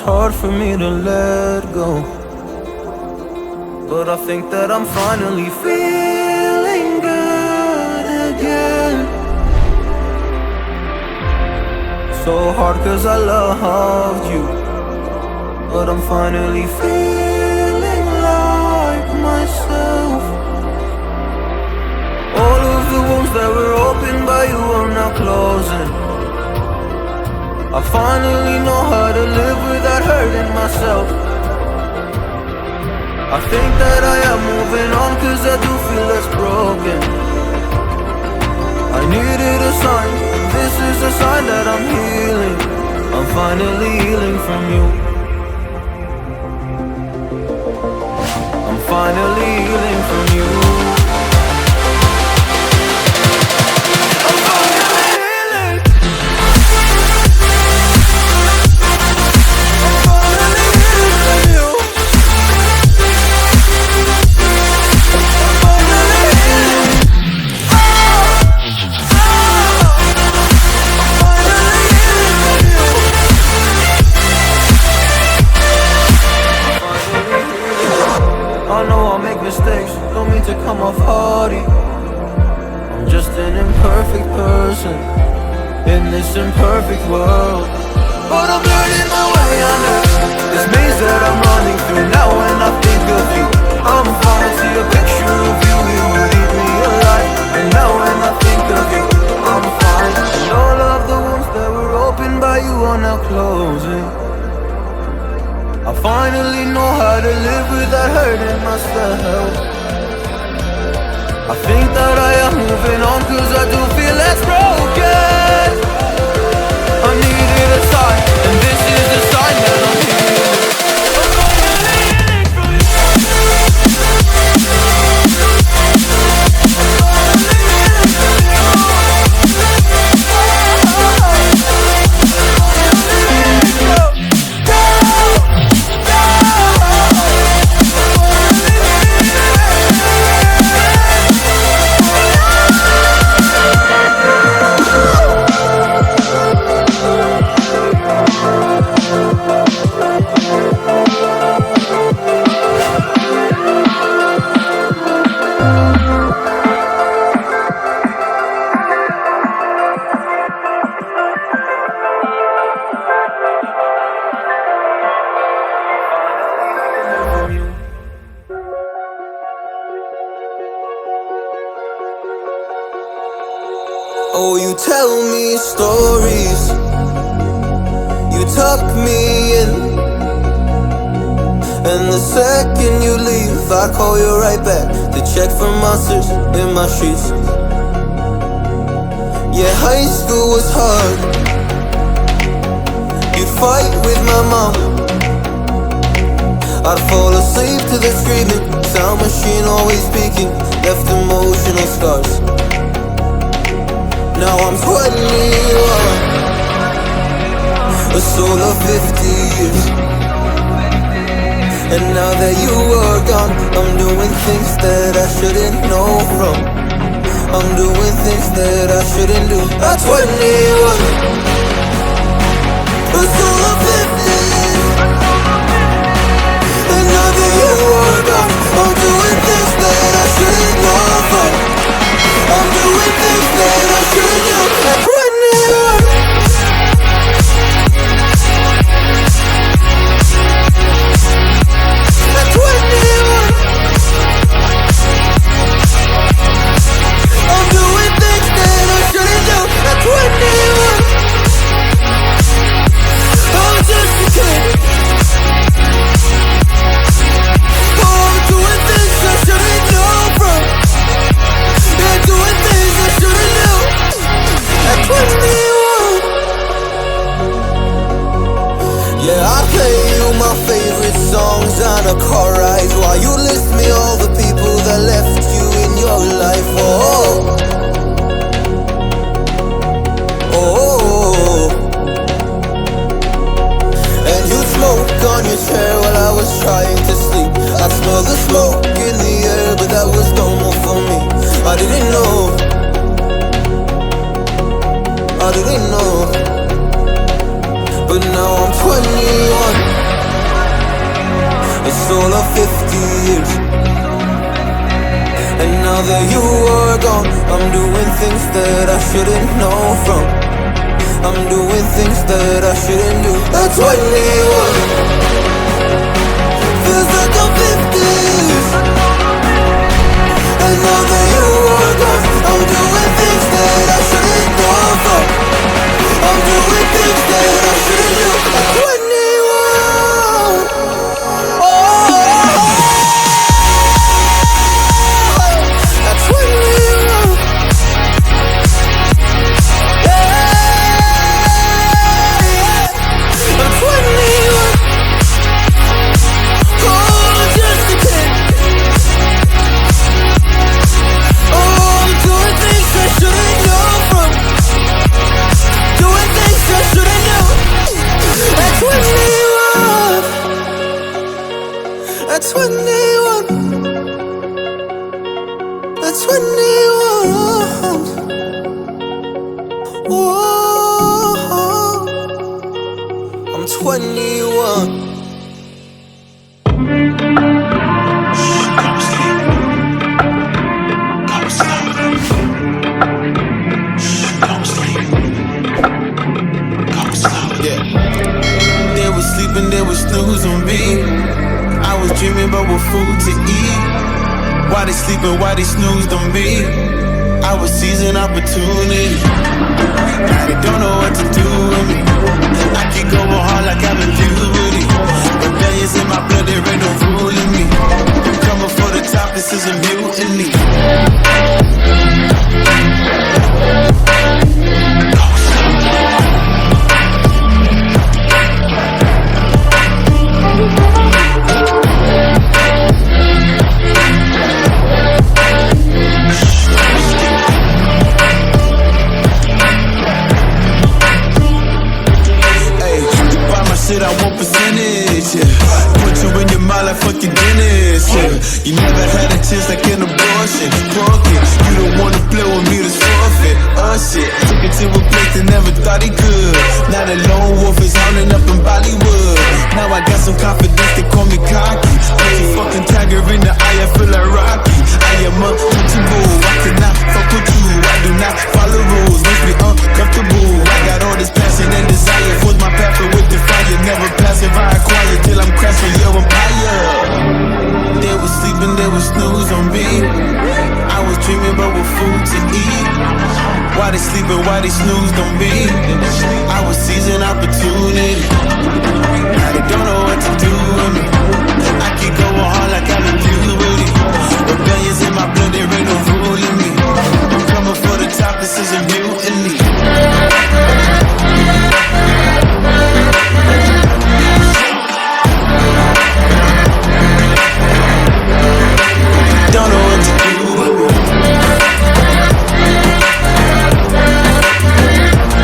hard for me to let go, but I think that I'm finally feeling good again. So hard cause I loved you, but I'm finally feeling like myself. All of the wounds that were opened by you are now closing. I finally know how to live without hurting myself. I think that I am moving on cause I do feel less broken. I needed a sign, this is a sign that I'm healing. I'm finally healing from you. I'm finally healing from you. I know I'll make mistakes, don't mean to come off haughty. I'm just an imperfect person in this imperfect world, but I'm learning my way under this maze that I'm running through. Now when I think of you, I'm falling to a picture of you. You would eat me alive. And now when I think of you, I'm fine. And all of the wounds that were opened by you are now closing. I finally know how to live without hurting myself. I think that I am moving on cause I do feel less broken. I needed a sign, and this is a sign that I'm healing. Oh, you tell me stories, you tuck me in, and the second you leave, I call you right back to check for monsters in my sheets. Yeah, high school was hard. You'd fight with my mom, I'd fall asleep to the screaming, sound machine always speaking, left emotional scars. Now I'm 21, a soul of 50 years. And now that you are gone, I'm doing things that I shouldn't know from. I'm doing things that I shouldn't do. At 21, a soul of 50 years. And now that you are gone, I'm doing things that I shouldn't know from. I'm doing things that I shouldn't do. At 21. At 21. I'm doing things that I shouldn't do. At 21. I'm just years. And now that you are gone, I'm doing things that I shouldn't know from. I'm doing things that I shouldn't do. At 21, feels like I'm 50s. And now that you are gone, I'm doing things that I shouldn't know from. I'm doing things that I shouldn't do. At 21, oh, at 21, yeah, I'm 21. Oh, just a kid. Oh, I'm doing things I shouldn't know from. Doing things I shouldn't know. At 21. At 21. At 21. Whoa, I'm 21. They was sleeping, they was snoozing on me. I was dreaming about what food to eat. Why they sleeping, why they snoozed on me? I was seizing opportunity. Now they don't know what to do with me. I keep going hard like I've been puberty. Rebellions in my blood, there ain't no ruling me. I'm coming for the top, this is a mutiny. I want percentage, yeah. Put you in your mind like fucking Guinness, yeah. You never had a chance like an abortion. Broken, you don't wanna play with me, this forfeit. Oh shit, took it to a place that never thought he could. Now the lone wolf is hounding up in Bollywood. Now I got some confidence, they call me cocky. Put your fucking tiger in the eye, I feel like Rocky. I am untouchable, I cannot fuck with you. I do not follow rules, makes me uncomfortable. I got all this passion and desire, force my path with the fire. Never passive, I acquire till I'm crashing your empire. They was sleeping, they was snooze on me. I was dreaming about what food to eat. Why they sleeping, why they snoozed on me? I was seizing